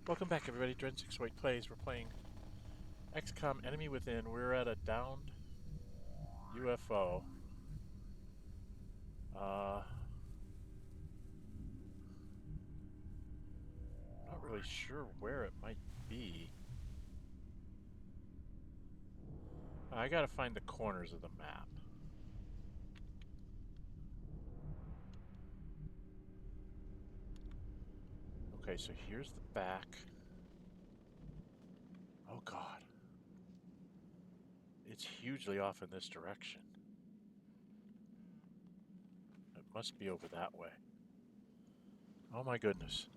Welcome back, everybody. Dren608 plays. We're playing XCOM Enemy Within. We're at a downed UFO. Not really sure where it might be. I gotta find the corners of the map. Okay, so here's the back. Oh god. It's hugely off in this direction. It must be over that way. Oh my goodness.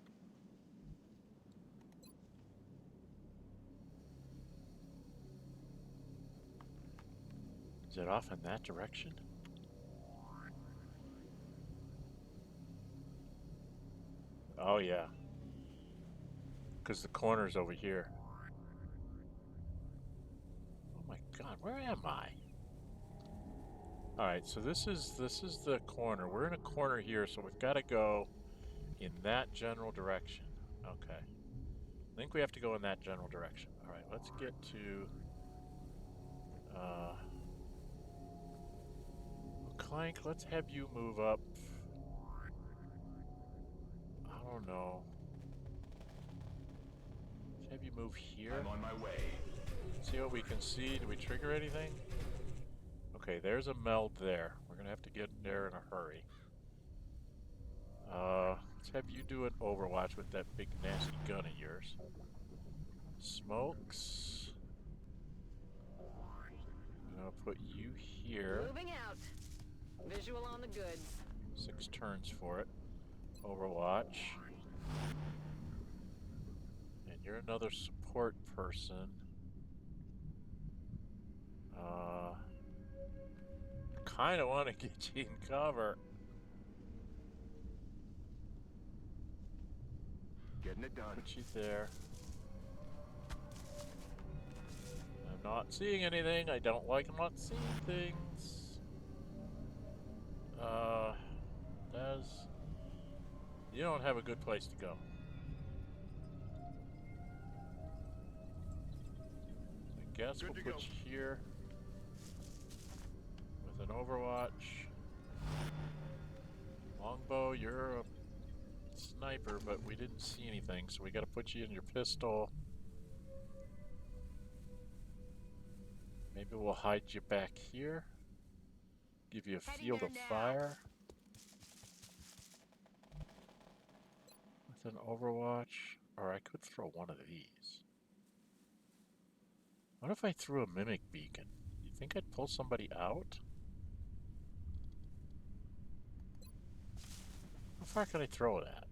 Is it off in that direction? Oh yeah. Because the corner's over here. Oh my god, where am I? Alright, so this is the corner. We're in a corner here, so we've got to go in that general direction. Okay. I think we have to go in that general direction. Alright, let's get to... Clank, let's have you move up. I don't know. Let's have you move here. I'm on my way. See what we can see. Do we trigger anything? Okay, there's a meld there. We're gonna have to get there in a hurry. Let's have you do an overwatch with that big nasty gun of yours. Smokes. I'm gonna put you here. Moving out. Visual on the goods. 6 turns for it. Overwatch. And you're another support person. Kind of want to get you in cover. Getting it done. Put you there. I'm not seeing anything. I don't like not seeing things. Daz, you don't have a good place to go. I guess we'll put you here with an overwatch. Longbow, you're a sniper, but we didn't see anything, so we gotta put you in your pistol. Maybe we'll hide you back here. Give you a field of fire. With an overwatch. Or I could throw one of these. What if I threw a mimic beacon? You think I'd pull somebody out? How far can I throw that?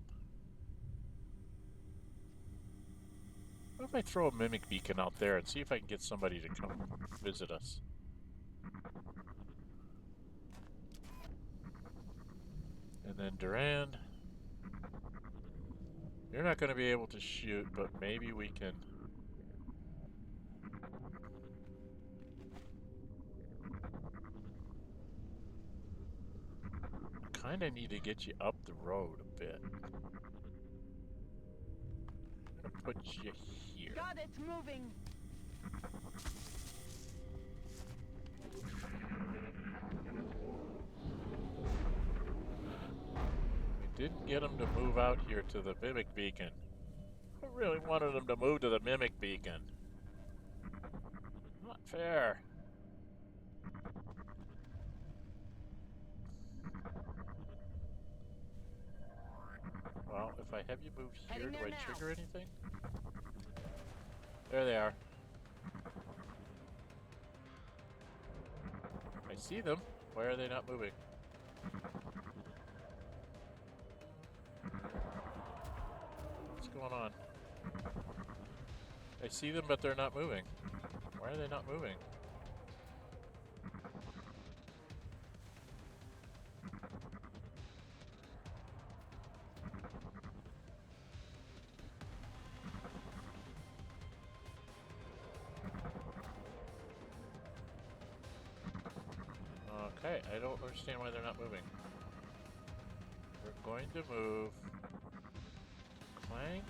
What if I throw a mimic beacon out there and see if I can get somebody to come visit us? And then Duran, you're not going to be able to shoot, but maybe we can... I kind of need to get you up the road a bit. I'm going to put you here. God, it's moving. Didn't get him to move out here to the mimic beacon. I really wanted him to move to the mimic beacon. Not fair. Well, if I have you move here, do I trigger anything? There they are. I see them. Why are they not moving? What's going on? I see them, but they're not moving. Why are they not moving? Okay, I don't understand why they're not moving. We're going to move Clank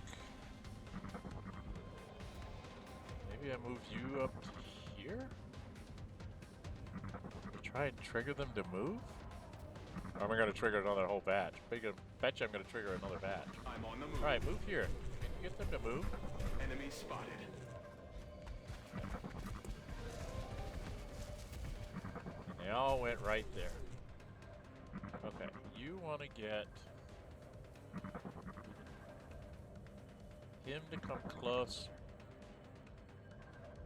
I move you up here? Try and trigger them to move? Or am I going to trigger another whole batch? Bet you I'm going to trigger another batch. I'm on the move. Alright, move here. Can you get them to move? Enemy spotted. And they all went right there. Okay, you want to get him to come close.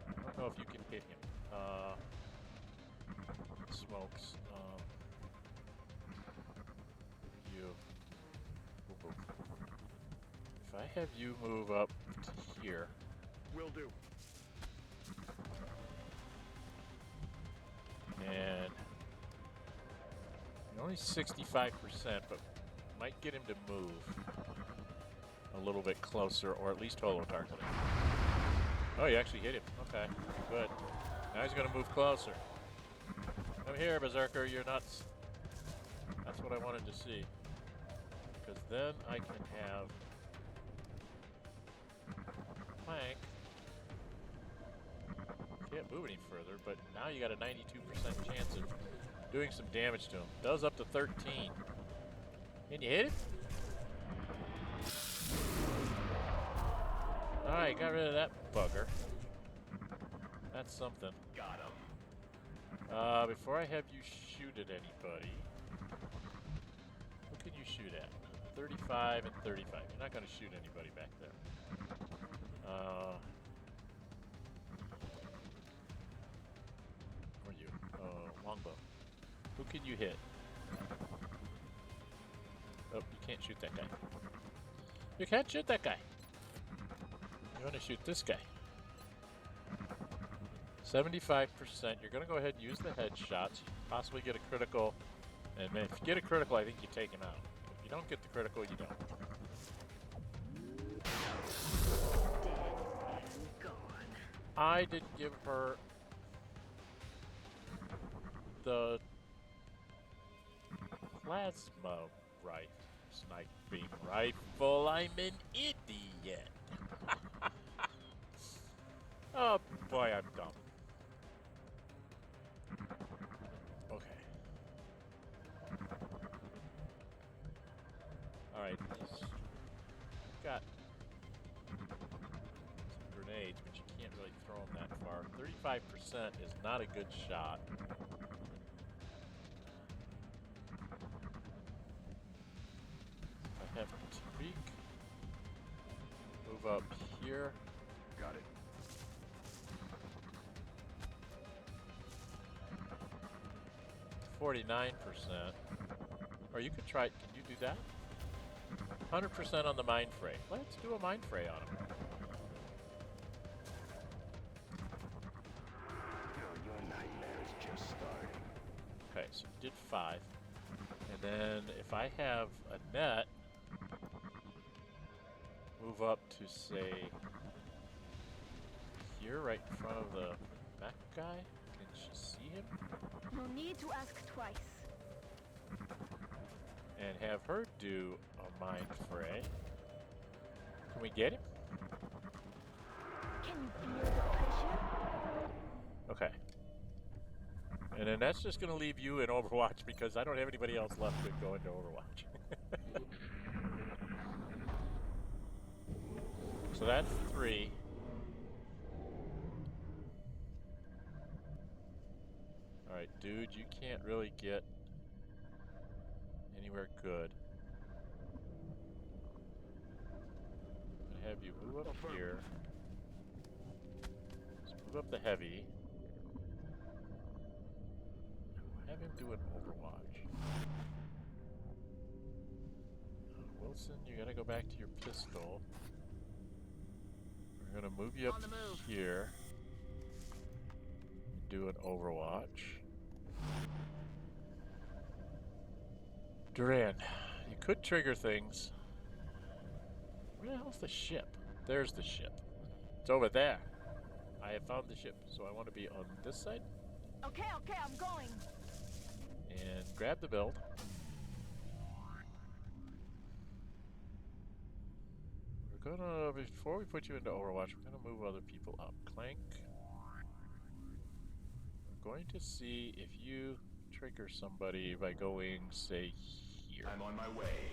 I don't know if you can hit him. Smokes. You. Boop, boop. If I have you move up to here. Will do. And you're only 65%, but might get him to move a little bit closer, or at least holo target him. Oh, you actually hit him. Okay, good. Now he's going to move closer. Come here, Berserker, you're nuts. That's what I wanted to see. Because then I can have Plank. Can't move any further, but now you got a 92% chance of doing some damage to him. Does up to 13. Can you hit it? Alright, got rid of that bugger. That's something. Got him. Before I have you shoot at anybody, what can you shoot at? 35 and 35. You're not going to shoot anybody back there. Where are you? Longbow. Who can you hit? Oh, you can't shoot that guy. You can't shoot that guy. You want to shoot this guy. 75%. You're going to go ahead and use the headshots. Possibly get a critical. And if you get a critical, I think you take him out. If you don't get the critical, you don't. Dead and gone. I didn't give her the plasma sniping rifle. I'm an idiot. Oh boy, I'm dumb. Okay. Alright, he's got some grenades, but you can't really throw them that far. 35% is not a good shot. I have Tariq move up here. Got it. 49%. Or you could try, can you do that? 100% on the mind fray. Let's do a mind fray on him. Your nightmare is just starting. Okay, so you did 5. And then if I have a net, move up to say here, right in front of the mech guy. Can she see him? No need to ask twice. And have her do a mind fray. Can we get him? Can you feel the pressure? Okay. And then that's just going to leave you in Overwatch because I don't have anybody else left to go into Overwatch. So that's 3. Alright, dude, you can't really get anywhere good. I'm gonna have you move up here. Let's move up the heavy. Have him do an Overwatch. Wilson, you gotta go back to your pistol. We're gonna move you up On the move. here. Do an Overwatch. Duran, you could trigger things. Where the hell's the ship? There's the ship. It's over there. I have found the ship, so I want to be on this side. Okay, I'm going. And grab the build. We're gonna, before we put you into Overwatch, we're gonna move other people up. Clank. We're going to see if you trigger somebody by going, say, here. I'm on my way.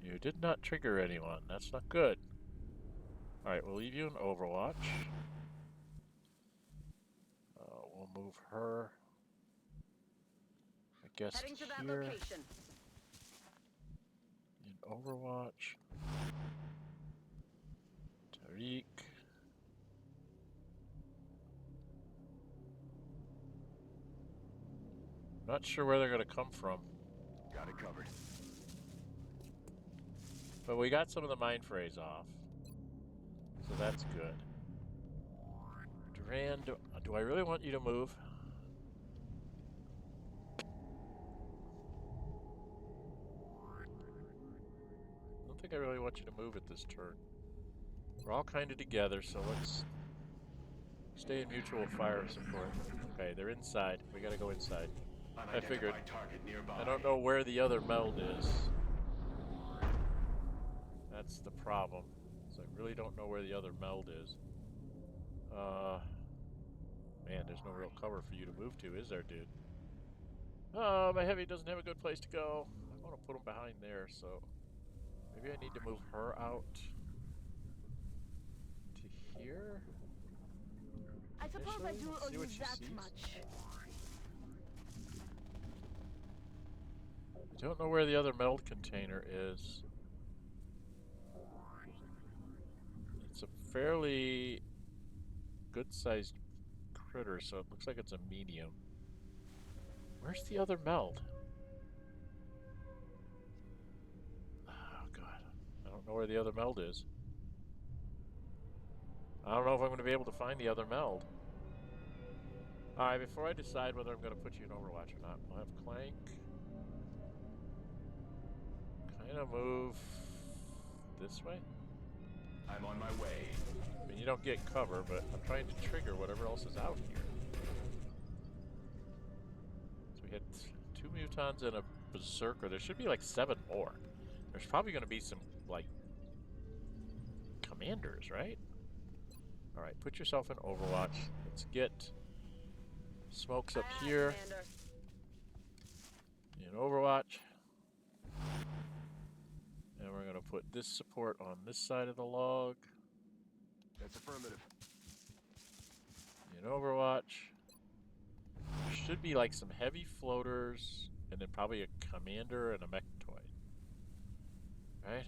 You did not trigger anyone. That's not good. Alright, we'll leave you in Overwatch. We'll move her, I guess, Heading to that here location. in Overwatch. Tariq. Not sure where they're going to come from. Got it covered. But we got some of the mind phrase off. So that's good. Duran, do I really want you to move? I don't think I really want you to move at this turn. We're all kind of together, so let's stay in mutual fire support. Okay, they're inside. We gotta go inside. I figured. Target nearby. I don't know where the other meld is. That's the problem. So I really don't know where the other meld is. Man, there's no real cover for you to move to, is there, dude? My heavy doesn't have a good place to go. I want to put him behind there, so maybe I need to move her out to here. I suppose I do See owe what you she that sees. much. I don't know where the other meld container is. It's a fairly good-sized critter, so it looks like it's a medium. Where's the other meld? Oh, God. I don't know where the other meld is. I don't know if I'm going to be able to find the other meld. Alright, before I decide whether I'm going to put you in Overwatch or not, we'll have Clank kind of move this way. I'm on my way. I mean, you don't get cover, but I'm trying to trigger whatever else is out here. So we had 2 Mutons and a Berserker. There should be like 7 more. There's probably going to be some, like, Commanders, right? Alright, put yourself in Overwatch. Let's get Smokes up here Commander. in Overwatch. And we're going to put this support on this side of the log. That's affirmative. In Overwatch. There should be like some heavy floaters, and then probably a Commander and a Mechtoid. Right?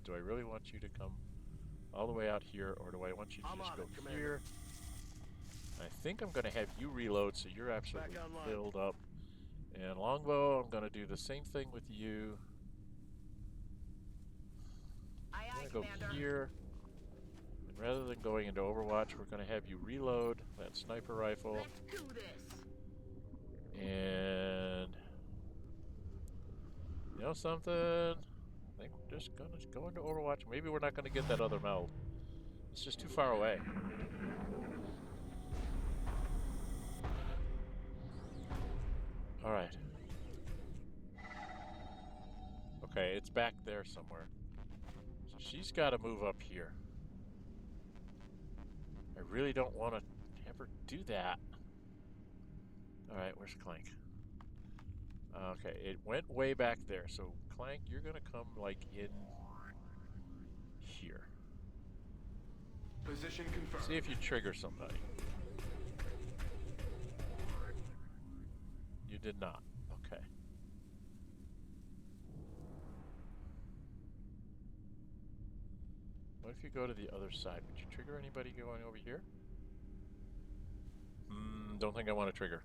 Do I really want you to come all the way out here, or do I want you to I'm just on go it, Commander. here? I think I'm going to have you reload, so you're absolutely Back online. filled up. And Longbow, I'm going to do the same thing with you. Aye, I'm aye, going to Commander. go here. And rather than going into Overwatch, we're going to have you reload that sniper rifle. Let's do this. And you know something? I think we're just going to go into Overwatch. Maybe we're not going to get that other meld. It's just too far away. Alright. Okay, it's back there somewhere. So she's got to move up here. I really don't want to have her do that. Alright, where's Clank? Okay, it went way back there. So, Clank, you're going to come, like, in here. Position confirmed. See if you trigger somebody. You did not. Okay. What if you go to the other side? Would you trigger anybody going over here? Don't think I want to trigger.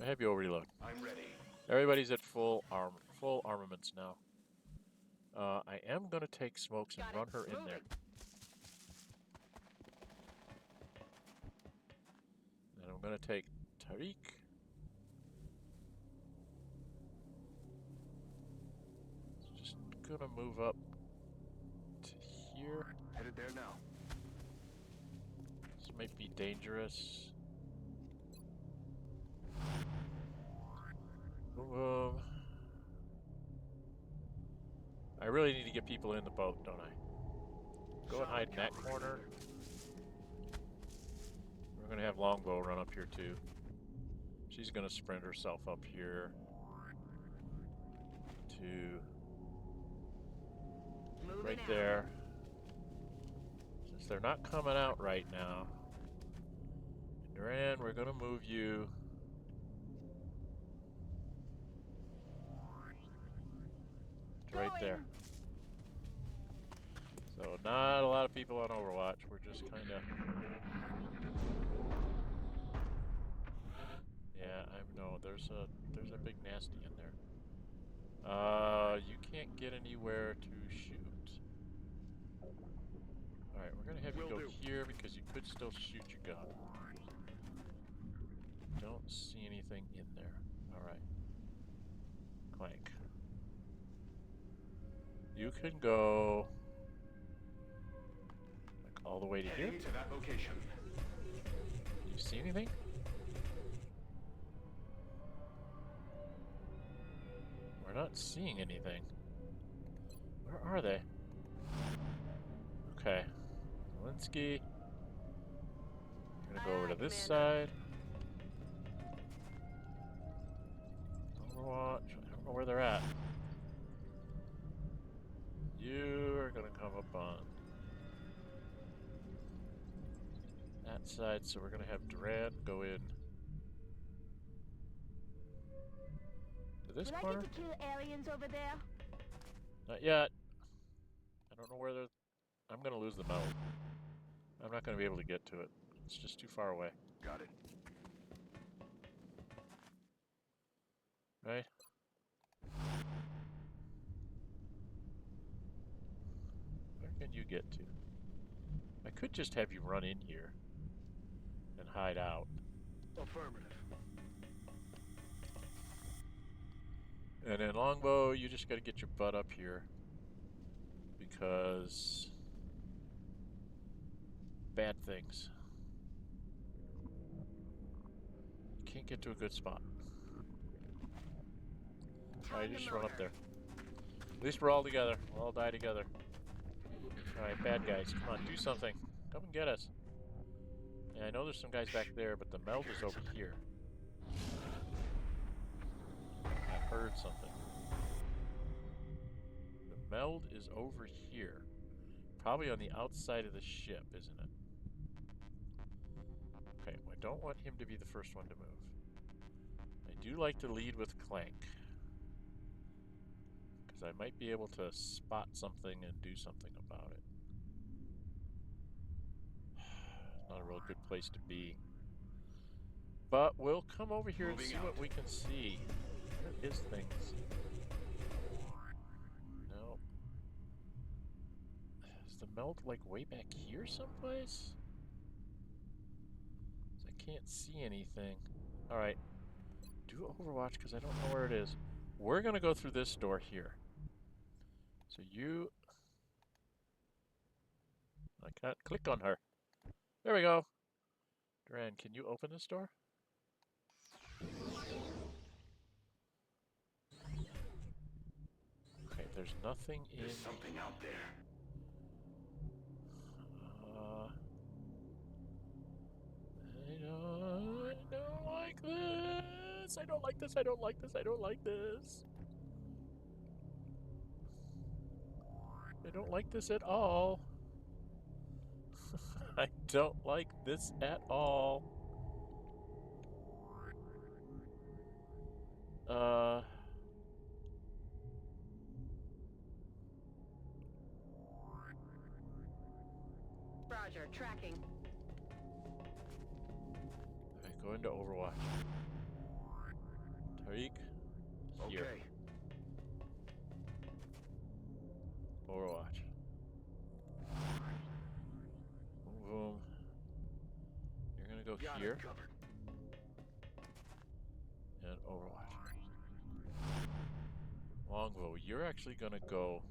I have you reload. I'm ready. Everybody's at full armaments now. I am going to take Smokes and Got run it. her in there. Moving. And I'm going to take Tariq. Just going to move up to here. Headed there now. This might be dangerous. really need to get people in the boat, don't I? Go and hide in that corner. We're gonna have Longbow run up here too. She's gonna sprint herself up here to right there. Since they're not coming out right now, Dren, we're gonna move you to right there. So not a lot of people on Overwatch. We're just kind of... Yeah, I know. There's a big nasty in there. You can't get anywhere to shoot. All right, we're gonna have you go here because you could still shoot your gun. Don't see anything in there. All right. Clank. You can go like all the way to here. Heading to that location. Do you see anything? We're not seeing anything. Where are they? Okay. Zelensky. We're gonna go over to this side. Overwatch. I don't know where they're at. You are gonna come up on that side, so we're gonna have Duran go in to this corner. Would I get to kill aliens over there? Not yet. I don't know where they're... I'm gonna lose the Meld. I'm not gonna be able to get to it. It's just too far away. Got it. Right? Where can you get to? I could just have you run in here and hide out. Affirmative. And then Longbow, you just gotta get your butt up here. Because... bad things. You can't get to a good spot. Alright, you just run up there. At least we're all together. We'll all die together. Alright, bad guys, come on, do something. Come and get us. Yeah, I know there's some guys back there, but the Meld is over here. I heard something. The Meld is over here. Probably on the outside of the ship, isn't it? Okay, well, I don't want him to be the first one to move. I do like to lead with Clank. Because I might be able to spot something and do something about it. Not a real good place to be. But we'll come over here and see what we can see. Where is things? No. Is the Meld like way back here someplace? I can't see anything. Alright. Do Overwatch because I don't know where it is. We're gonna go through this door here. So you... I can't click on her. There we go. Duran, can you open this door? Okay, there's nothing in... There's something out there. I don't like this. I don't like this. I don't like this. I don't like this. I don't like this at all. I don't like this at all. Roger, tracking. Alright, go into Overwatch. Tariq, here. Okay. Overwatch. Boom, boom. You're gonna go Got here it covered. and Overwatch. Longbow, you're actually gonna go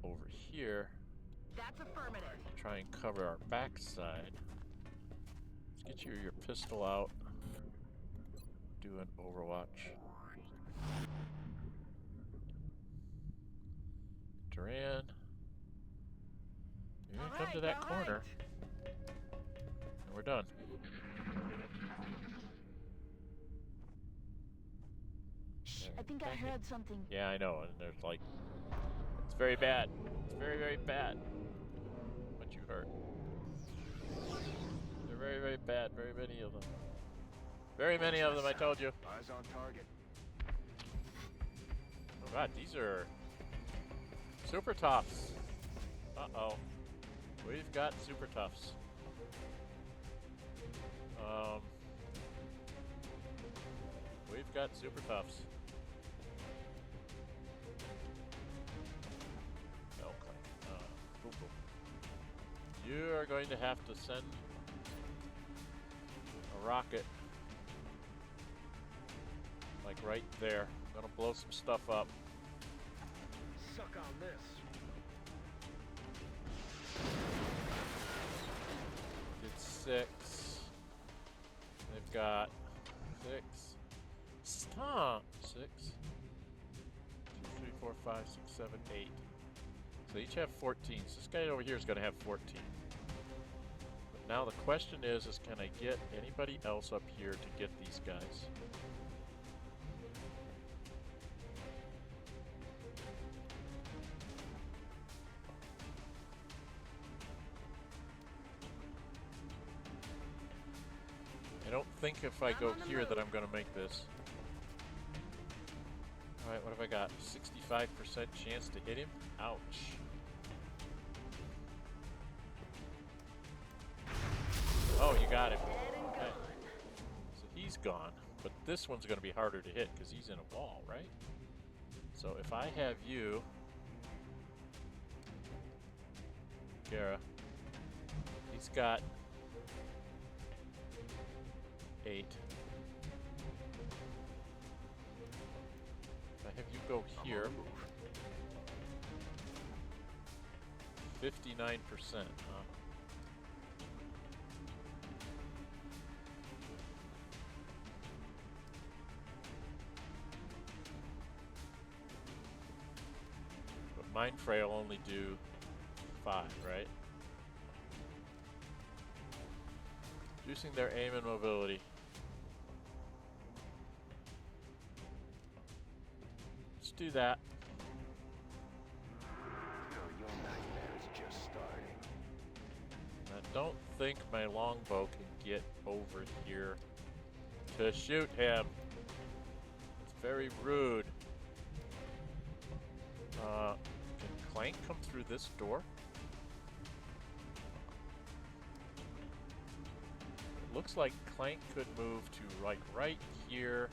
over here. That's affirmative. Try and cover our backside. Let's get your pistol out. Do an Overwatch. Duran. You're gonna come to that corner. And we're done. Shh, I think I heard something. Yeah, I know. And there's like, it's very bad. It's very, very bad. What you heard. They're very, very bad. Very many of them. Very many of them, I told you. Eyes on target. Oh god, these are super toughs. Uh-oh. We've got super toughs. We've got super toughs. Okay. Boom, boom. You are going to have to send a rocket like right there. I'm gonna blow some stuff up. Suck on this. Did 6. They've got 6. Stop! 6. 2, 3, 4, 5, 6, 7, 8. So they each have 14. So this guy over here is going to have 14. But now the question is can I get anybody else up here to get these guys? I don't think if I go here that I'm going to make this. Alright, what have I got? 65% chance to hit him? Ouch. Oh, you got him. Okay. So he's gone. But this one's going to be harder to hit because he's in a wall, right? So if I have you... Gara. He's got... 8. If I have you go here, 59%, huh? But Mind Fray will only do 5, right? Reducing their aim and mobility. Let's do that. Your nightmare is just starting. I don't think my longbow can get over here to shoot him. It's very rude. Can Clank come through this door? Looks like Clank could move to like right here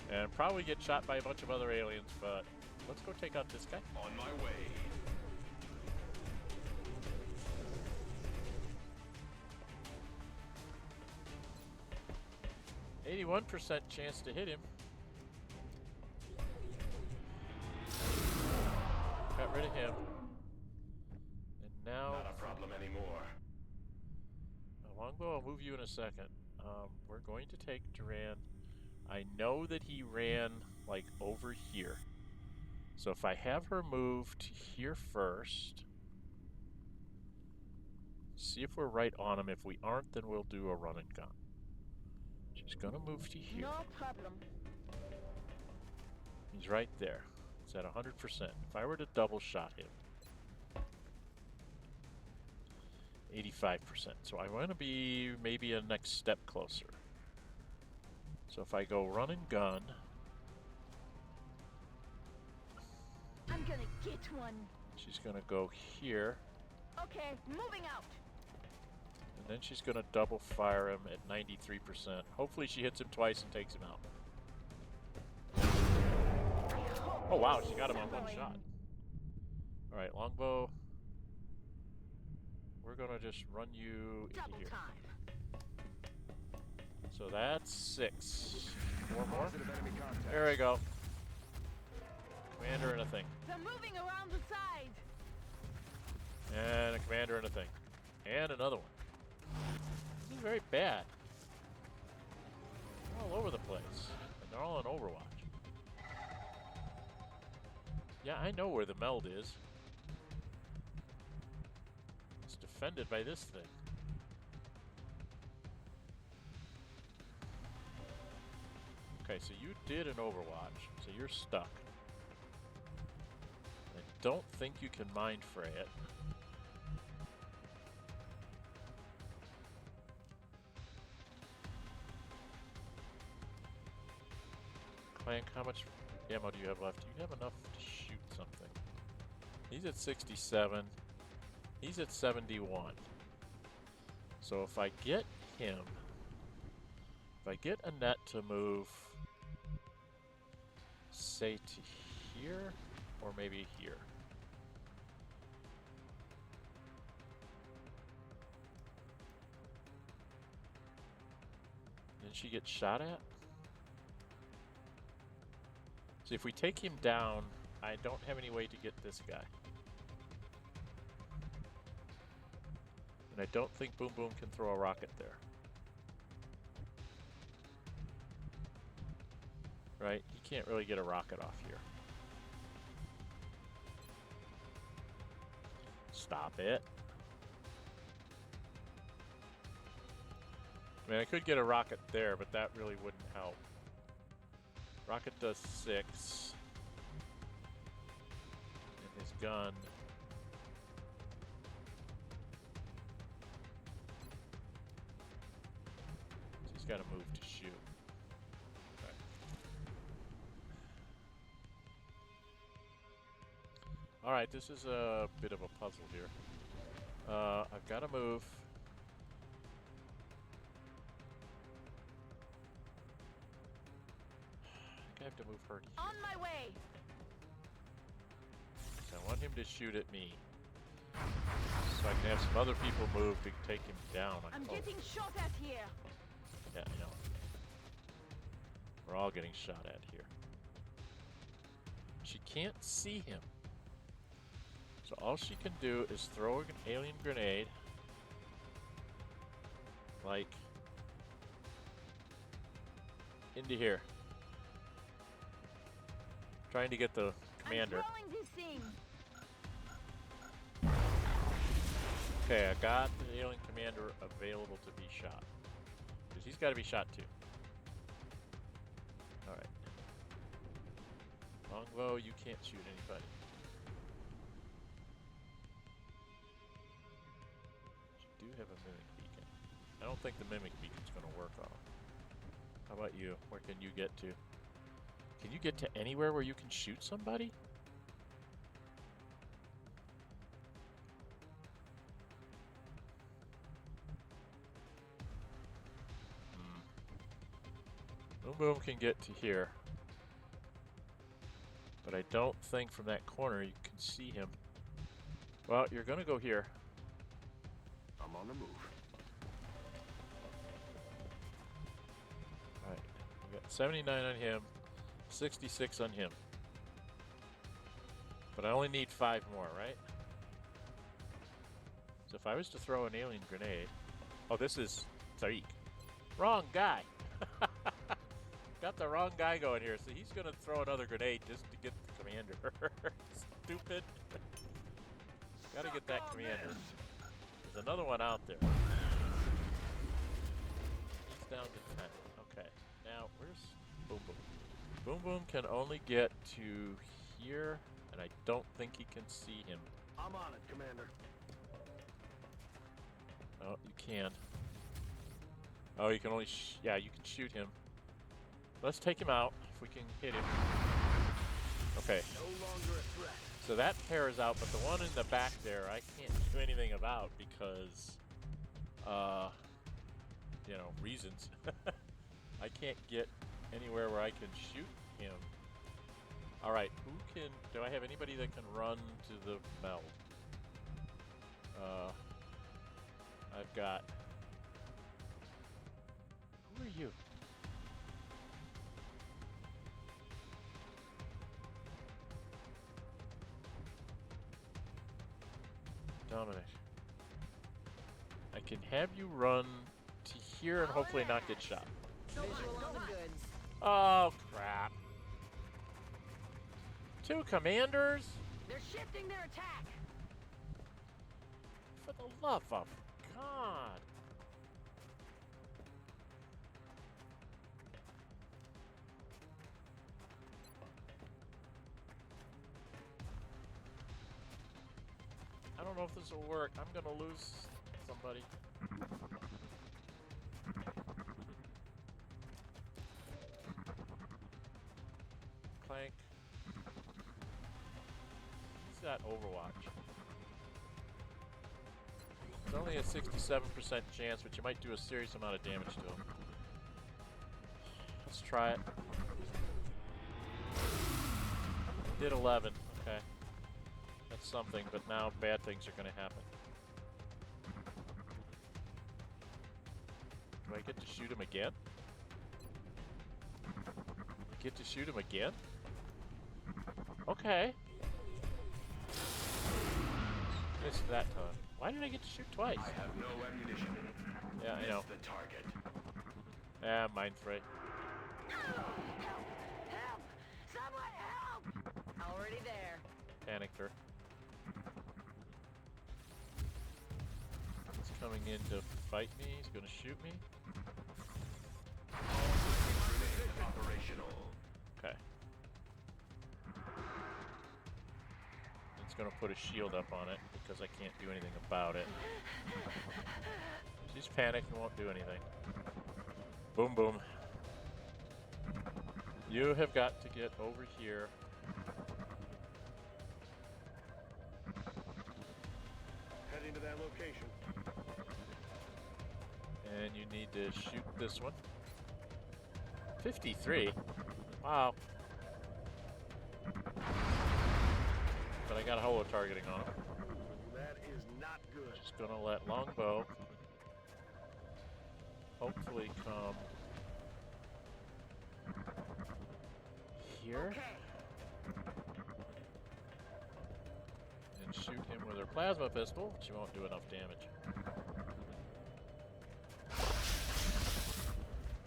and probably get shot by a bunch of other aliens, but let's go take out this guy. On my way. %81% chance to hit him. Got rid of him. And now... Not a problem anymore. Longbow, I'll move you in a second. We're going to take Duran. I know that he ran, like, over here. So if I have her moved here first... See if we're right on him. If we aren't, then we'll do a run and gun. She's gonna move to here. No problem. He's right there. It's at 100%. If I were to double shot him... 85%. So I want to be maybe a next step closer. So if I go run and gun... I'm gonna get one. She's gonna go here. Okay, moving out. And then she's gonna double fire him at 93%. Hopefully she hits him twice and takes him out. Oh wow, she got him on one shot. Alright, longbow. We're gonna just run you into Double here. time. So that's 6. 4 more. Positive enemy contact. There we go. Commander and a thing. They're moving around the side. And a commander and a thing. And another one. This is very bad. They're all over the place. And they're all in Overwatch. Yeah, I know where the Meld is. defended by this thing. Okay, so you did an Overwatch, so you're stuck. I don't think you can mind fray it. Clank, how much ammo do you have left? Do you have enough to shoot something? He's at 67. He's at 71. So if I get him, if I get Annette to move, say to here, or maybe here. Then she gets shot at? See, if we take him down, I don't have any way to get this guy. And I don't think Boom Boom can throw a rocket there. Right? He can't really get a rocket off here. Stop it. I mean, I could get a rocket there, but that really wouldn't help. Rocket does 6. And his gun. He's got to move to shoot. Okay. Alright, this is a bit of a puzzle here. I've got to move. I have to move her to here. On my way. So I want him to shoot at me. So I can have some other people move to take him down. I'm getting shot at here. Yeah, I know. We're all getting shot at here. She can't see him. So all she can do is throw an alien grenade. Like into here. Trying to get the commander. I'm throwing this thing. Okay, I got the alien commander available to be shot. Because he's got to be shot too. Alright. Longbow, you can't shoot anybody. You do have a mimic beacon. I don't think the mimic beacon's going to work off. How about you? Where can you get to? Can you get to anywhere where you can shoot somebody? Boom Boom can get to here. But I don't think from that corner you can see him. Well, you're gonna go here. I'm on the move. Alright, we got 79 on him, 66 on him. But I only need 5 more, right? So if I was to throw an alien grenade... Oh, this is Tariq. Wrong guy! Got the wrong guy going here, so he's gonna throw another grenade just to get the commander. Stupid. Gotta get that commander. There's another one out there. He's down to 10. Okay, now where's Boom Boom? Boom Boom can only get to here, and I don't think he can see him. I'm on it, Commander. Oh, you can. Oh, you can only yeah, you can shoot him. Let's take him out if we can hit him. Okay. No longer a threat. So that pair is out, but the one in the back there I can't do anything about because, you know, reasons. I can't get anywhere where I can shoot him. Alright, who can... Do I have anybody that can run to the Meld? I've got... Who are you? Dominic. I can have you run to here and hopefully not get shot. Visual on the goods. Oh, crap. 2 commanders? They're shifting their attack. For the love of God. I don't know if this will work. I'm gonna lose somebody. Clank. Use that Overwatch. It's only a 67% chance, but you might do a serious amount of damage to him. Let's try it. Did 11. Okay. That's something, but now bad things are going to happen. Do I get to shoot him again? I get to shoot him again? Okay. Missed that time. Why did I get to shoot twice? I have no ammunition. Yeah, I know. The target. Yeah, mind free. Help! Help! Someone help! Already there. Panicked her. He's coming in to fight me. He's gonna shoot me. Operational. Okay. It's gonna put a shield up on it because I can't do anything about it. She's panicked and won't do anything. Boom, boom. You have got to get over here. Heading to that location. And you need to shoot this one. 53? Wow. But I got holo targeting on him. That is not good. Just gonna let longbow hopefully come here and shoot him with her plasma pistol. She won't do enough damage.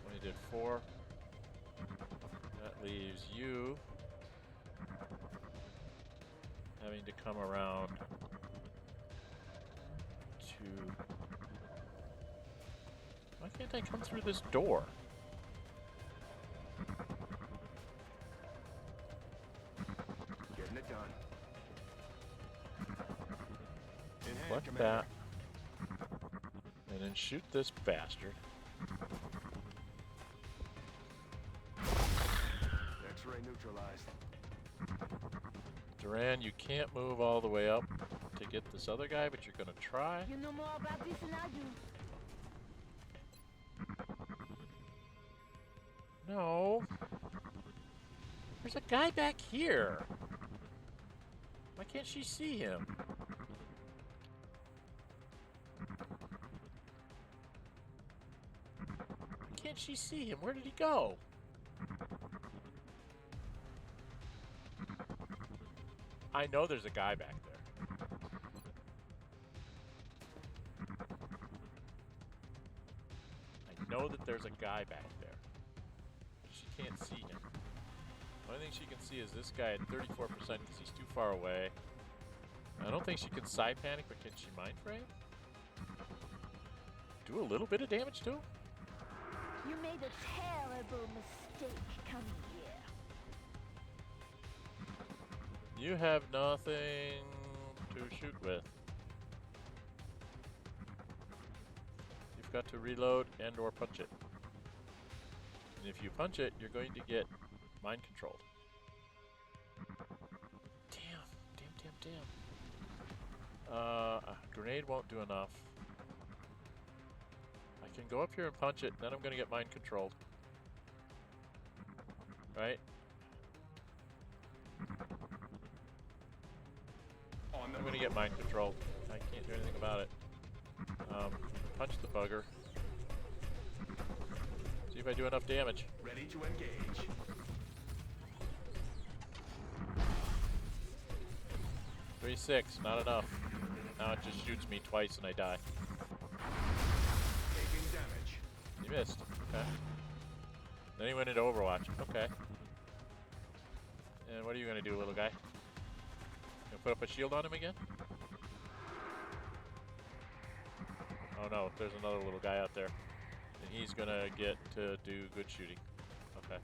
Only did 4. That leaves you having to come around to... Why can't I come through this door? Getting it done. In hand, Select Commander. that. And then shoot this bastard. X-ray neutralized. Duran, you can't move all the way up to get this other guy, but you're gonna try. You know more about this than I do. No. There's a guy back here. Why can't she see him? Why can't she see him? Where did he go? I know there's a guy back there. I know that there's a guy back there. She can't see him. The only thing she can see is this guy at 34% because he's too far away. I don't think she can side panic, but can she mind frame? Do a little bit of damage to him? You made a terrible mistake coming here. You have nothing to shoot with. You've got to reload and or punch it. And if you punch it, you're going to get mind controlled. Damn. A grenade won't do enough. I can go up here and punch it, then I'm going to get mind controlled. Right? I'm going to get mind controlled. I can't do anything about it. Punch the bugger. See if I do enough damage. Ready to engage. Three, 6, not enough. Now it just shoots me twice and I die. Taking damage. You missed. Okay. Then he went into Overwatch. Okay. And what are you going to do, little guy? Gonna put up a shield on him again? Oh no, there's another little guy out there. And he's gonna get to do good shooting. Okay.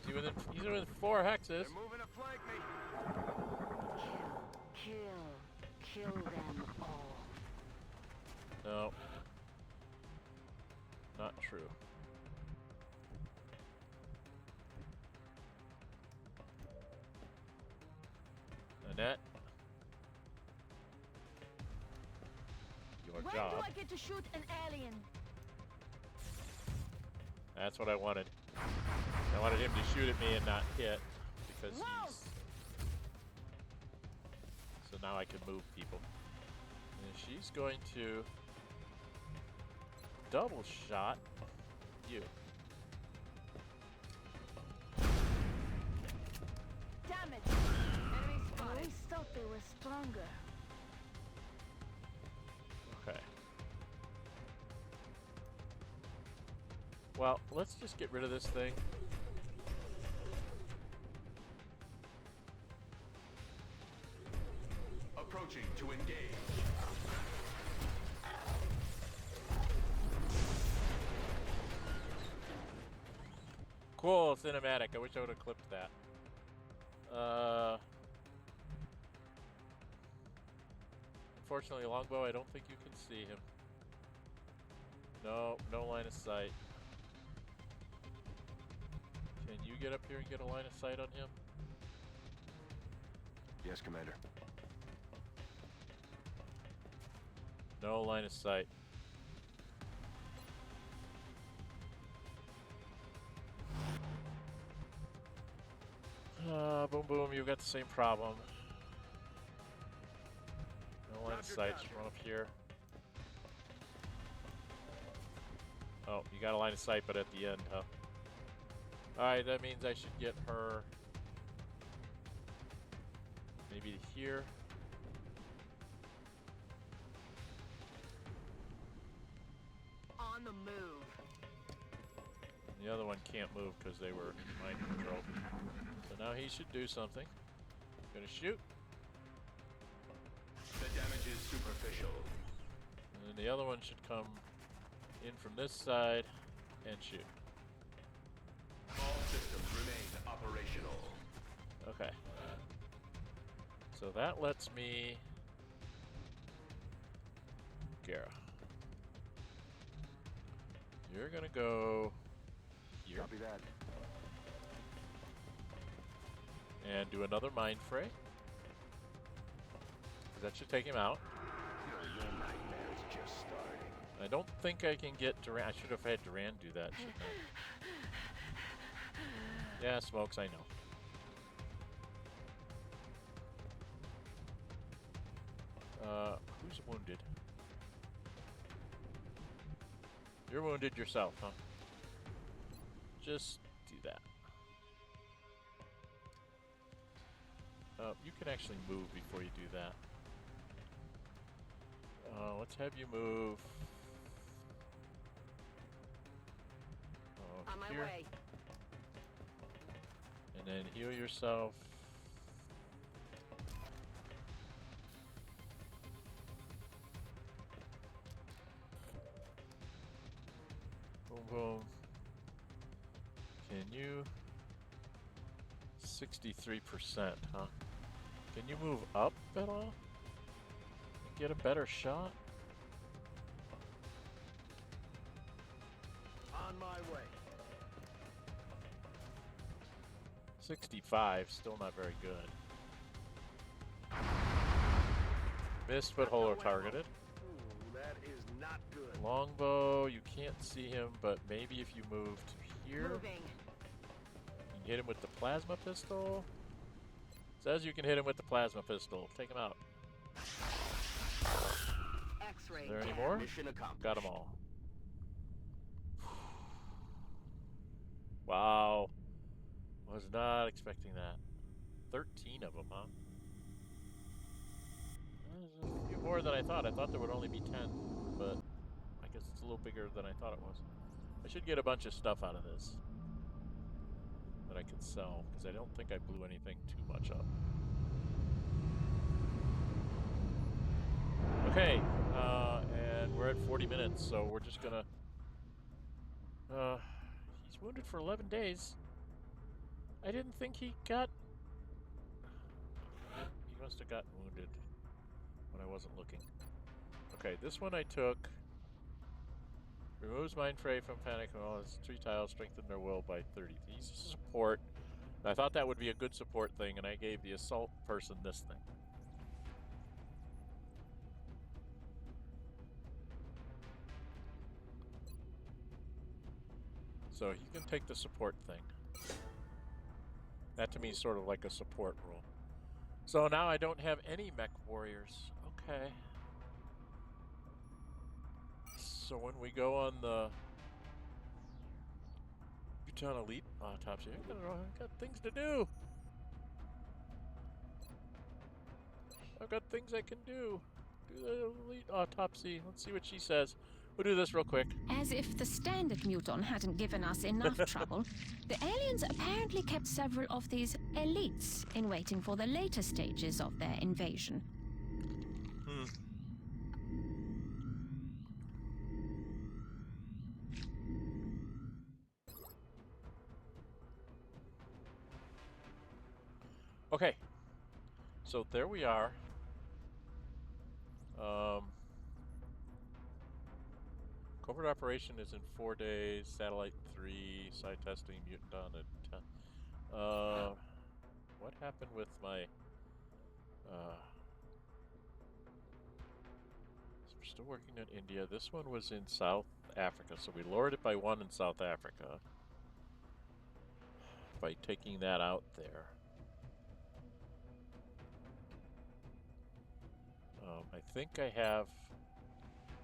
He's within 4 hexes. They're moving to flank me. Kill them all. No. Not true. Annette. Your When job. do I get to shoot an alien? That's what I wanted. I wanted him to shoot at me and not hit because Whoa! he's... So now I can move people. And she's going to double shot you. Damn it! Enemy spotted. I always thought they were stronger. Okay. Well, let's just get rid of this thing. Approaching to engage. Cool cinematic. I wish I would have clipped that. Unfortunately, Longbow, I don't think you can see him. No, no line of sight. Can you get up here and get a line of sight on him? Yes, Commander. No line of sight. Boom, boom, you've got the same problem. No line of sight, just run up here. Oh, you got a line of sight, but at the end, huh? Alright, that means I should get her maybe to here. On the move. The other one can't move because they were mind controlled. So now he should do something. Gonna shoot. The damage is superficial. And then the other one should come in from this side and shoot. All systems remain operational. Okay. So that lets me... Gara. You're gonna go here. Copy that. And do another mind fray. 'Cause that should take him out. Your nightmare is just starting. I don't think I can get Duran. I should have had Duran do that, shouldn't I? Yeah, smokes, I know. Who's wounded? You're wounded yourself, huh? Just do that. You can actually move before you do that. Let's have you move. On my here. way. And then heal yourself. Boom, boom. Can you... 63%, huh? Can you move up at all? And get a better shot? On my way. 65, still not very good. Missed but holo targeted. Ooh, that is not good. Longbow, you can't see him, but maybe if you move to here, Moving. you can hit him with the plasma pistol. Says you can hit him with the plasma pistol. Take him out. X-ray. Is there any more? Mission accomplished. Got them all. Wow. Was not expecting that. 13 of them, huh? There's a few more than I thought. I thought there would only be 10, but I guess it's a little bigger than I thought it was. I should get a bunch of stuff out of this that I can sell, because I don't think I blew anything too much up. Okay, and we're at 40 minutes, so we're just gonna... he's wounded for 11 days. I didn't think he got... He must have gotten wounded when I wasn't looking. Okay, this one I took. Removes mind fray from panic and all his 3 tiles, strengthen their will by 30. He's a support. I thought that would be a good support thing, and I gave the assault person this thing. So he can take the support thing. That to me is sort of like a support role. So now I don't have any mech warriors. Okay. So when we go on the Muton Elite autopsy, I got things to do. I've got things I can do. Do the Elite autopsy. Let's see what she says. We'll do this real quick. As if the standard muton hadn't given us enough trouble, the aliens apparently kept several of these elites in waiting for the later stages of their invasion. Okay. So there we are. Covert operation is in 4 days. Satellite 3. Site testing. Mutant on at 10. What happened with my... So we're still working on India. This one was in South Africa, so we lowered it by 1 in South Africa by taking that out there. I think I have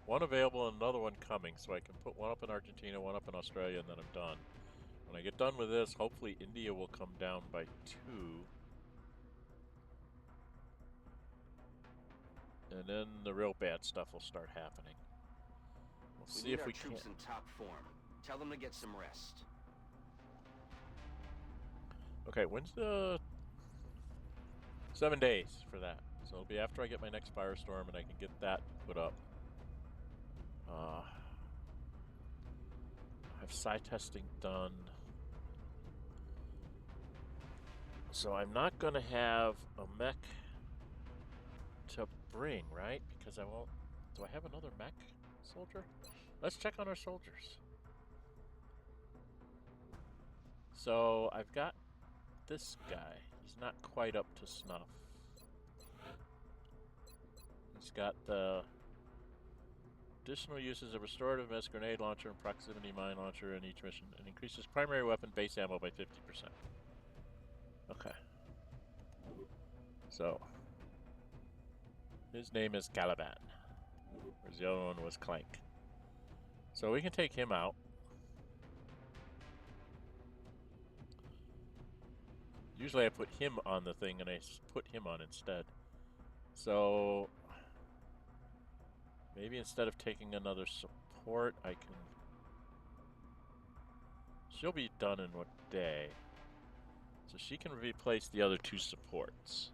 one available and another one coming, so I can put one up in Argentina, one up in Australia, and then I'm done. When I get done with this, hopefully India will come down by 2. And then the real bad stuff will start happening. We'll see if we can. Troops in top form. Tell them to get some rest. Okay, when's the 7 days for that? So it'll be after I get my next firestorm and I can get that put up. I have psi testing done. So I'm not going to have a mech to bring, right? Because I won't... Do I have another mech soldier? Let's check on our soldiers. So I've got this guy. He's not quite up to snuff. He's got the additional uses of restorative mist, grenade launcher, and proximity mine launcher in each mission, and increases primary weapon base ammo by 50%. Okay. So his name is Caliban, whereas the other one was Clank. So we can take him out. Usually I put him on the thing and I put him on instead. So maybe instead of taking another support, I can... She'll be done in what day? So she can replace the other 2 supports.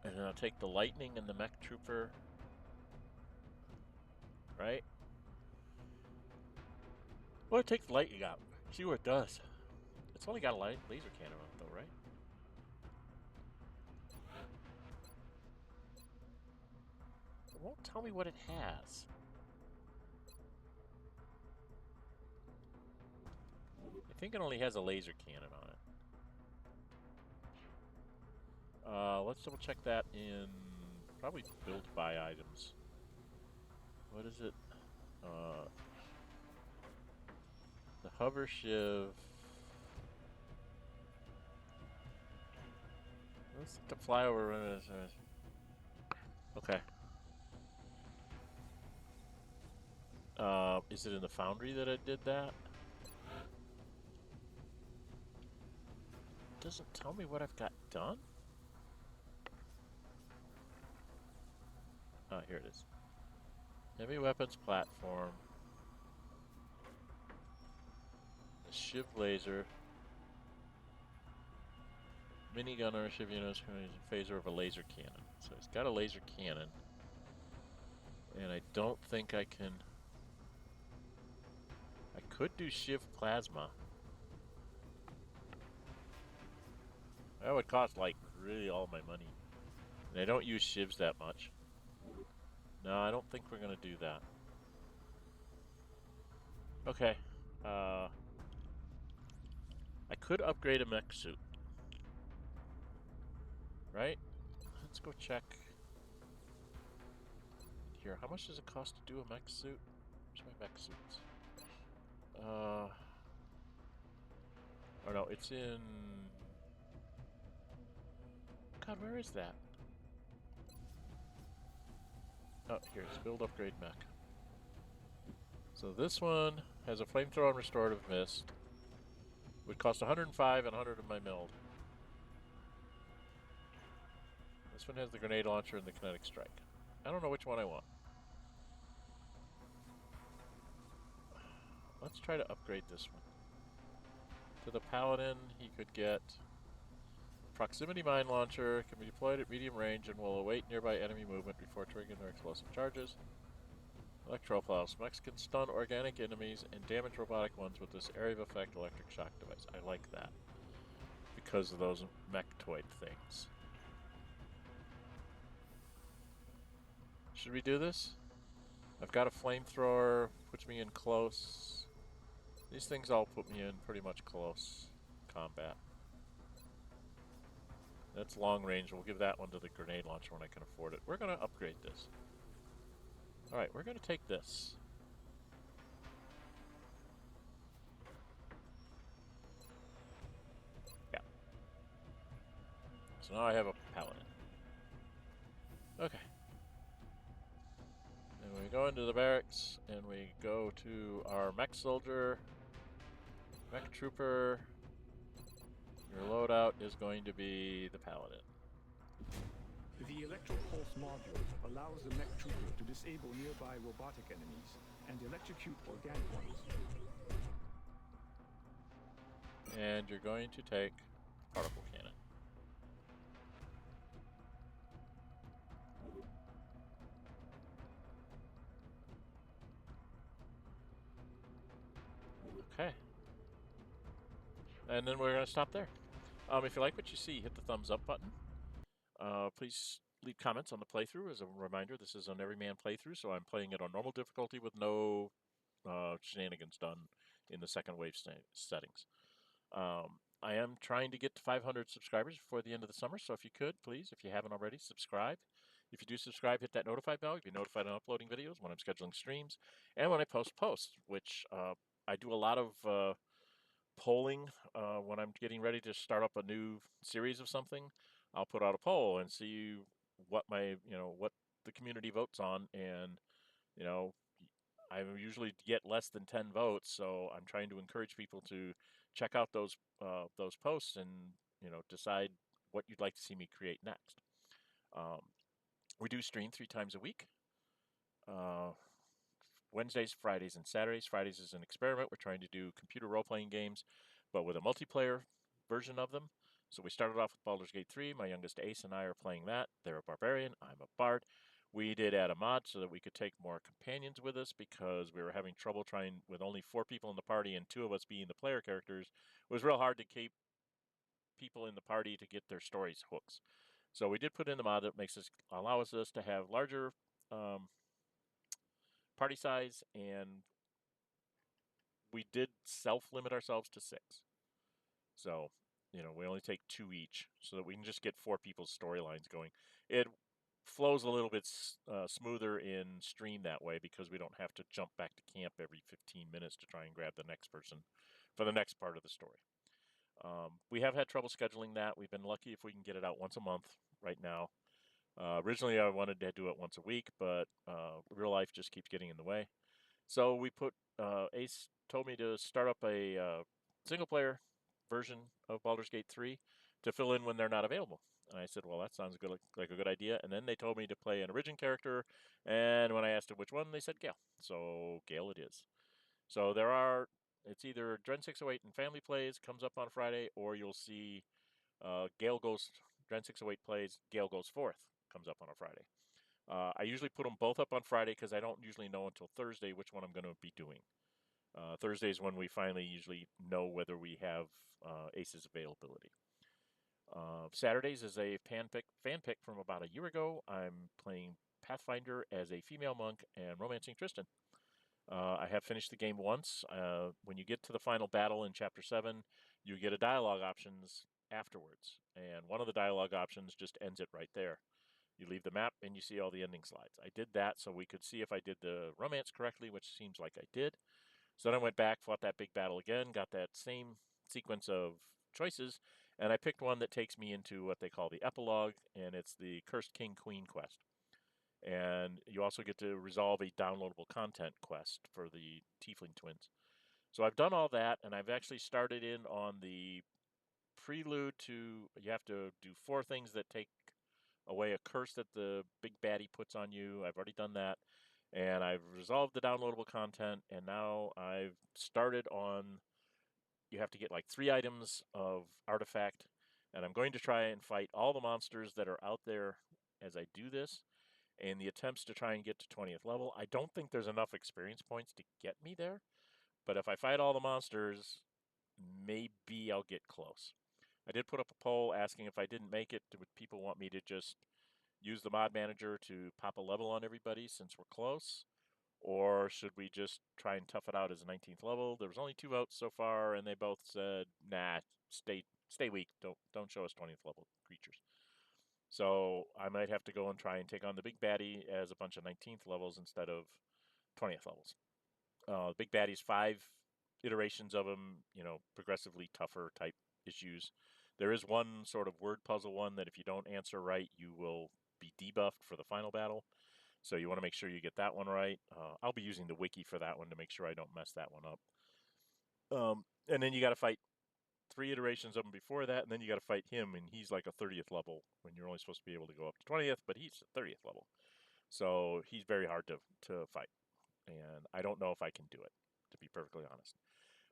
And then I'll take the lightning and the mech trooper. Right? Well, take the lightning out. See what it does. It's only got a laser cannon on it though, right? It won't tell me what it has. I think it only has a laser cannon on it. Let's double check that in probably build by items. What is it? The hover shiv. Let's the flyover. Okay. Is it in the foundry that I did that? Doesn't tell me what I've got done. Ah, here it is. Heavy weapons platform. The shiv laser. Minigun or ship units in phaser of a laser cannon. So he's got a laser cannon. And I don't think I can... I could do Shiv Plasma. That would cost, like, really all my money. And I don't use Shivs that much. No, I don't think we're going to do that. Okay. I could upgrade a mech suit. Right? Let's go check. Here, how much does it cost to do a mech suit? Where's my mech suits? Oh no, it's in... God, where is that? Oh, here, it's build upgrade mech. So this one has a flamethrower and restorative mist. Would cost 105 and 100 of my Meld. This one has the grenade launcher and the kinetic strike. I don't know which one I want. Let's try to upgrade this one. To the Paladin, he could get proximity mine launcher, can be deployed at medium range and will await nearby enemy movement before triggering their explosive charges. Electropulse. Mechs can stun organic enemies and damage robotic ones with this area of effect electric shock device. I like that. Because of those Mechtoid things. Should we do this? I've got a flamethrower, puts me in close. These things all put me in pretty much close combat. That's long range. We'll give that one to the grenade launcher when I can afford it. We're going to upgrade this. Alright, we're going to take this. Yeah. So now I have a Paladin. Okay. And we go into the barracks, and we go to our mech soldier, mech trooper. Your loadout is going to be the Paladin. The electropulse module allows the mech trooper to disable nearby robotic enemies and electrocute organic ones. And you're going to take particle cannon. Okay. And then we're going to stop there. If you like what you see, hit the thumbs up button. Please leave comments on the playthrough. As a reminder, this is an everyman playthrough, so I'm playing it on normal difficulty with no shenanigans done in the second wave settings. I am trying to get to 500 subscribers before the end of the summer, so if you could, please, if you haven't already, subscribe. If you do subscribe, hit that notify bell. You'll be notified on uploading videos, when I'm scheduling streams, and when I post posts, which I do a lot of polling when I'm getting ready to start up a new series of something. I'll put out a poll and see what what the community votes on, and I usually get less than 10 votes, so I'm trying to encourage people to check out those posts and decide what you'd like to see me create next. We do stream 3 times a week. Wednesdays, Fridays, and Saturdays. Fridays is an experiment. We're trying to do computer role-playing games, but with a multiplayer version of them. So we started off with Baldur's Gate 3. My youngest Ace and I are playing that. They're a barbarian. I'm a bard. We did add a mod so that we could take more companions with us because we were having trouble trying with only 4 people in the party and 2 of us being the player characters. It was real hard to keep people in the party to get their stories hooks. So we did put in the mod that allows us to have larger party size, and we did self-limit ourselves to 6. So, we only take 2 each so that we can just get 4 people's storylines going. It flows a little bit smoother in stream that way because we don't have to jump back to camp every 15 minutes to try and grab the next person for the next part of the story. We have had trouble scheduling that. We've been lucky if we can get it out once a month right now. Originally, I wanted to do it once a week, but real life just keeps getting in the way. So we Ace told me to start up a single-player version of Baldur's Gate 3 to fill in when they're not available. And I said, well, that sounds like a good idea. And then they told me to play an origin character, and when I asked them which one, they said Gale. So Gale it is. So it's either Dren608 and Family Plays comes up on Friday, or you'll see Dren608 plays, Gale Goes Forth comes up on a Friday. I usually put them both up on Friday because I don't usually know until Thursday which one I'm going to be doing. Thursday is when we finally usually know whether we have Aces availability. Saturdays is a fan pick from about a year ago. I'm playing Pathfinder as a female monk and romancing Tristan. I have finished the game once. When you get to the final battle in Chapter 7, you get a dialogue options afterwards. And one of the dialogue options just ends it right there. You leave the map and you see all the ending slides. I did that so we could see if I did the romance correctly, which seems like I did. So then I went back, fought that big battle again, got that same sequence of choices, and I picked one that takes me into what they call the epilogue, and it's the Cursed King Queen quest. And you also get to resolve a downloadable content quest for the Tiefling twins. So I've done all that, and I've actually started in on the prelude to, you have to do 4 things that take away a curse that the big baddie puts on you. I've already done that. And I've resolved the downloadable content, and now I've started on, you have to get like 3 items of artifact, and I'm going to try and fight all the monsters that are out there as I do this, and the attempts to try and get to 20th level. I don't think there's enough experience points to get me there, but if I fight all the monsters, maybe I'll get close. I did put up a poll asking if I didn't make it, would people want me to just use the mod manager to pop a level on everybody since we're close? Or should we just try and tough it out as a 19th level? There was only 2 votes so far, and they both said, nah, stay weak. Don't show us 20th level creatures. So I might have to go and try and take on the big baddie as a bunch of 19th levels instead of 20th levels. The big baddie's 5 iterations of him, progressively tougher type issues. There is one sort of word puzzle one that if you don't answer right, you will be debuffed for the final battle. So you want to make sure you get that one right. I'll be using the wiki for that one to make sure I don't mess that one up. And then you got to fight 3 iterations of him before that, and then you got to fight him, and he's like a 30th level when you're only supposed to be able to go up to 20th, but he's 30th level. So he's very hard to fight, and I don't know if I can do it, to be perfectly honest.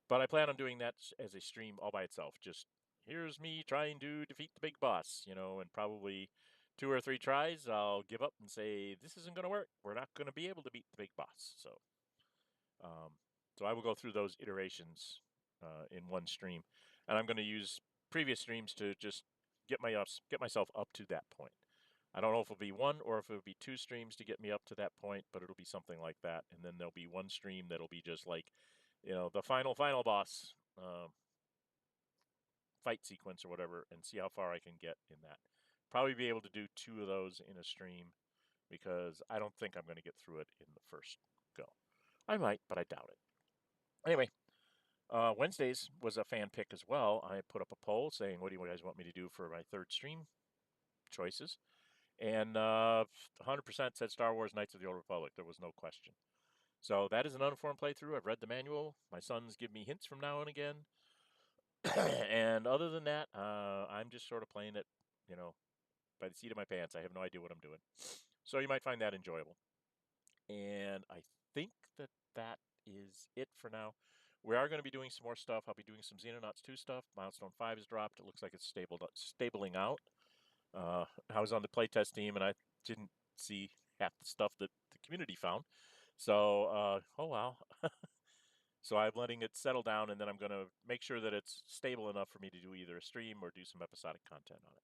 But I plan on doing that as a stream all by itself. Just, here's me trying to defeat the big boss, and probably 2 or 3 tries, I'll give up and say, this isn't going to work. We're not going to be able to beat the big boss. So I will go through those iterations in one stream. And I'm going to use previous streams to just get myself up to that point. I don't know if it'll be 1 or if it'll be 2 streams to get me up to that point, but it'll be something like that. And then there'll be 1 stream that'll be just like, the final boss fight sequence or whatever, and see how far I can get in that. Probably be able to do 2 of those in a stream because I don't think I'm going to get through it in the first go. I might, but I doubt it. Anyway, Wednesdays was a fan pick as well. I put up a poll saying, what do you guys want me to do for my 3rd stream choices? And 100% said Star Wars Knights of the Old Republic. There was no question. So that is an uninformed playthrough. I've read the manual. My sons give me hints from now and again. And other than that, I'm just sort of playing it, by the seat of my pants. I have no idea what I'm doing. So you might find that enjoyable. And I think that is it for now. We are going to be doing some more stuff. I'll be doing some Xenonauts 2 stuff. Milestone 5 is dropped. It looks like it's stabling out. I was on the playtest team, and I didn't see half the stuff that the community found. So, oh wow. So I'm letting it settle down, and then I'm going to make sure that it's stable enough for me to do either a stream or do some episodic content on it.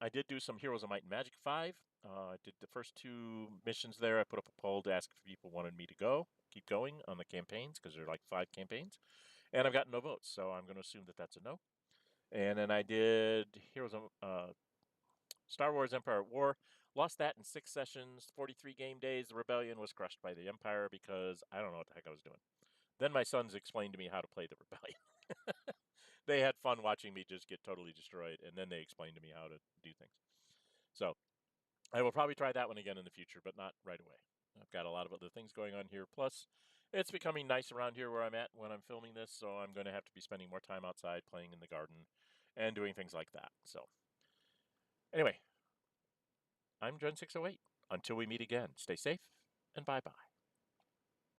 I did do some Heroes of Might and Magic 5. I did the first 2 missions there. I put up a poll to ask if people wanted me to keep going on the campaigns, because there are like 5 campaigns. And I've gotten no votes, so I'm going to assume that that's a no. And then I did Heroes of Star Wars Empire at War. Lost that in 6 sessions, 43 game days. The rebellion was crushed by the Empire because I don't know what the heck I was doing. Then my sons explained to me how to play the rebellion. They had fun watching me just get totally destroyed, and then they explained to me how to do things. So I will probably try that one again in the future, but not right away. I've got a lot of other things going on here. Plus, it's becoming nice around here where I'm at when I'm filming this, so I'm going to have to be spending more time outside playing in the garden and doing things like that. So anyway, I'm Dren608. Until we meet again, stay safe and bye-bye.